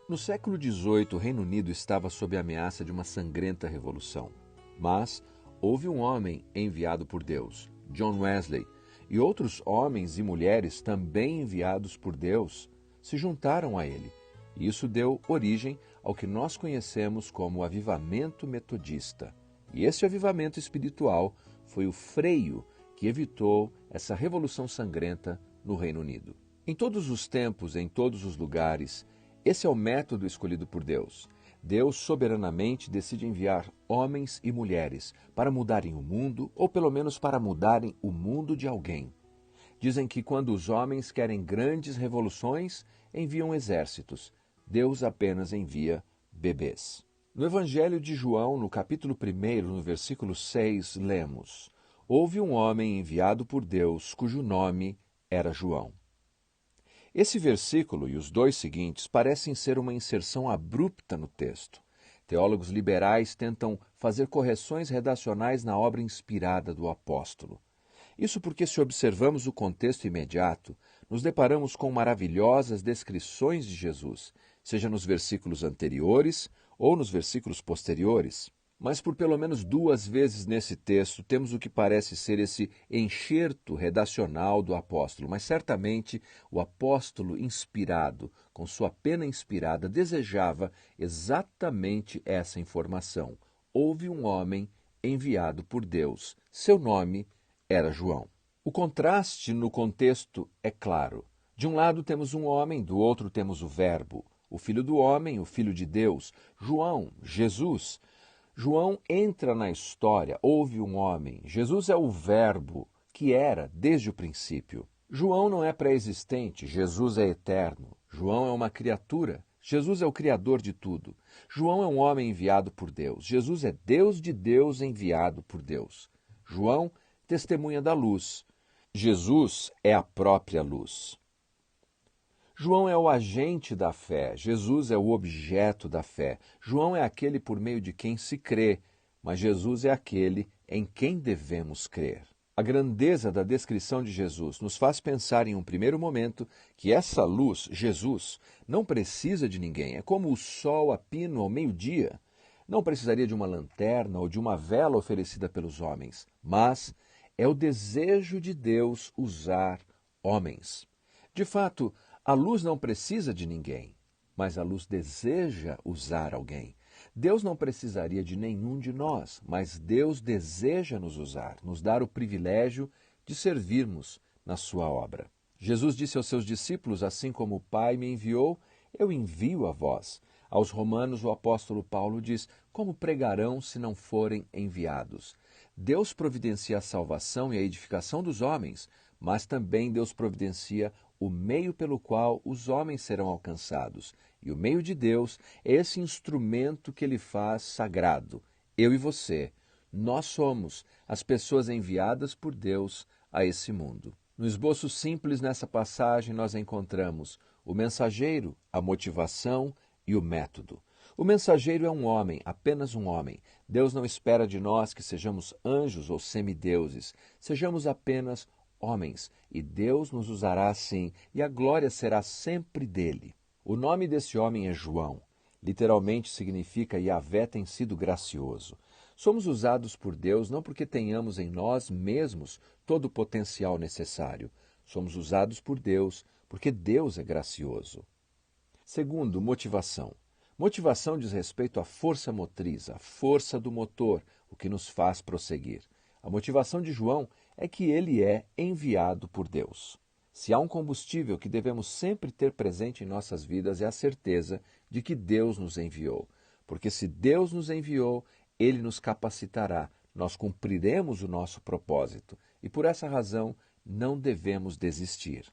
No século XVIII, o Reino Unido estava sob a ameaça de uma sangrenta revolução. Mas houve um homem enviado por Deus, John Wesley, e outros homens e mulheres também enviados por Deus se juntaram a ele. E isso deu origem ao que nós conhecemos como avivamento metodista. E esse avivamento espiritual foi o freio que evitou essa revolução sangrenta no Reino Unido. Em todos os tempos, em todos os lugares, esse é o método escolhido por Deus. Deus soberanamente decide enviar homens e mulheres para mudarem o mundo, ou pelo menos para mudarem o mundo de alguém. Dizem que quando os homens querem grandes revoluções, enviam exércitos. Deus apenas envia bebês. No Evangelho de João, no capítulo 1, no versículo 6, lemos: Houve um homem enviado por Deus, cujo nome era João. Esse versículo e os dois seguintes parecem ser uma inserção abrupta no texto. Teólogos liberais tentam fazer correções redacionais na obra inspirada do apóstolo. Isso porque, se observamos o contexto imediato, nos deparamos com maravilhosas descrições de Jesus, seja nos versículos anteriores ou nos versículos posteriores. Mas por pelo menos 2 vezes nesse texto temos o que parece ser esse enxerto redacional do apóstolo, mas certamente o apóstolo inspirado, com sua pena inspirada, desejava exatamente essa informação. Houve um homem enviado por Deus. Seu nome era João. O contraste no contexto é claro. De um lado temos um homem, do outro temos o Verbo, o Filho do homem, o Filho de Deus, João, Jesus. João entra na história, houve um homem. Jesus é o Verbo, que era desde o princípio. João não é pré-existente, Jesus é eterno. João é uma criatura, Jesus é o Criador de tudo. João é um homem enviado por Deus. Jesus é Deus de Deus enviado por Deus. João testemunha da luz. Jesus é a própria luz. João é o agente da fé, Jesus é o objeto da fé. João é aquele por meio de quem se crê, mas Jesus é aquele em quem devemos crer. A grandeza da descrição de Jesus nos faz pensar em um primeiro momento que essa luz, Jesus, não precisa de ninguém. É como o sol a pino ao meio-dia. Não precisaria de uma lanterna ou de uma vela oferecida pelos homens, mas é o desejo de Deus usar homens. De fato, a luz não precisa de ninguém, mas a luz deseja usar alguém. Deus não precisaria de nenhum de nós, mas Deus deseja nos usar, nos dar o privilégio de servirmos na sua obra. Jesus disse aos seus discípulos: assim como o Pai me enviou, eu envio a vós. Aos Romanos, o apóstolo Paulo diz: como pregarão se não forem enviados? Deus providencia a salvação e a edificação dos homens, mas também Deus providencia o meio pelo qual os homens serão alcançados. E o meio de Deus é esse instrumento que Ele faz sagrado. Eu e você, nós somos as pessoas enviadas por Deus a esse mundo. No esboço simples nessa passagem nós encontramos o mensageiro, a motivação e o método. O mensageiro é um homem, apenas um homem. Deus não espera de nós que sejamos anjos ou semideuses. Sejamos apenas homens, e Deus nos usará assim, e a glória será sempre dele. O nome desse homem é João. Literalmente significa Yahvé tem sido gracioso. Somos usados por Deus não porque tenhamos em nós mesmos todo o potencial necessário. Somos usados por Deus porque Deus é gracioso. Segundo, motivação. Motivação diz respeito à força motriz, à força do motor, o que nos faz prosseguir. A motivação de João é que ele é enviado por Deus. Se há um combustível que devemos sempre ter presente em nossas vidas é a certeza de que Deus nos enviou. Porque se Deus nos enviou, Ele nos capacitará, nós cumpriremos o nosso propósito e por essa razão não devemos desistir.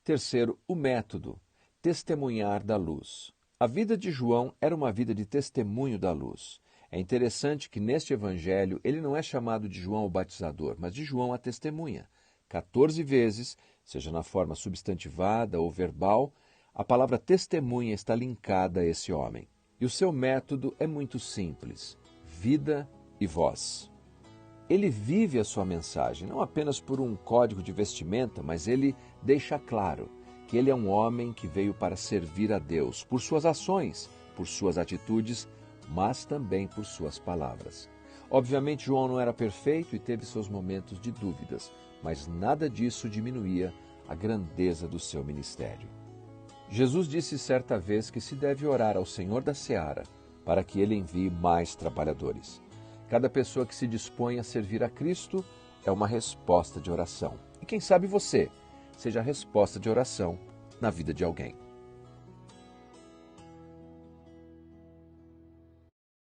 Terceiro, o método, testemunhar da luz. A vida de João era uma vida de testemunho da luz. É interessante que neste evangelho ele não é chamado de João o batizador, mas de João a testemunha. 14 vezes, seja na forma substantivada ou verbal, a palavra testemunha está linkada a esse homem. E o seu método é muito simples: vida e voz. Ele vive a sua mensagem, não apenas por um código de vestimenta, mas ele deixa claro que ele é um homem que veio para servir a Deus, por suas ações, por suas atitudes, mas também por suas palavras. Obviamente, João não era perfeito e teve seus momentos de dúvidas, mas nada disso diminuía a grandeza do seu ministério. Jesus disse certa vez que se deve orar ao Senhor da Seara para que ele envie mais trabalhadores. Cada pessoa que se dispõe a servir a Cristo é uma resposta de oração. E quem sabe você seja a resposta de oração na vida de alguém.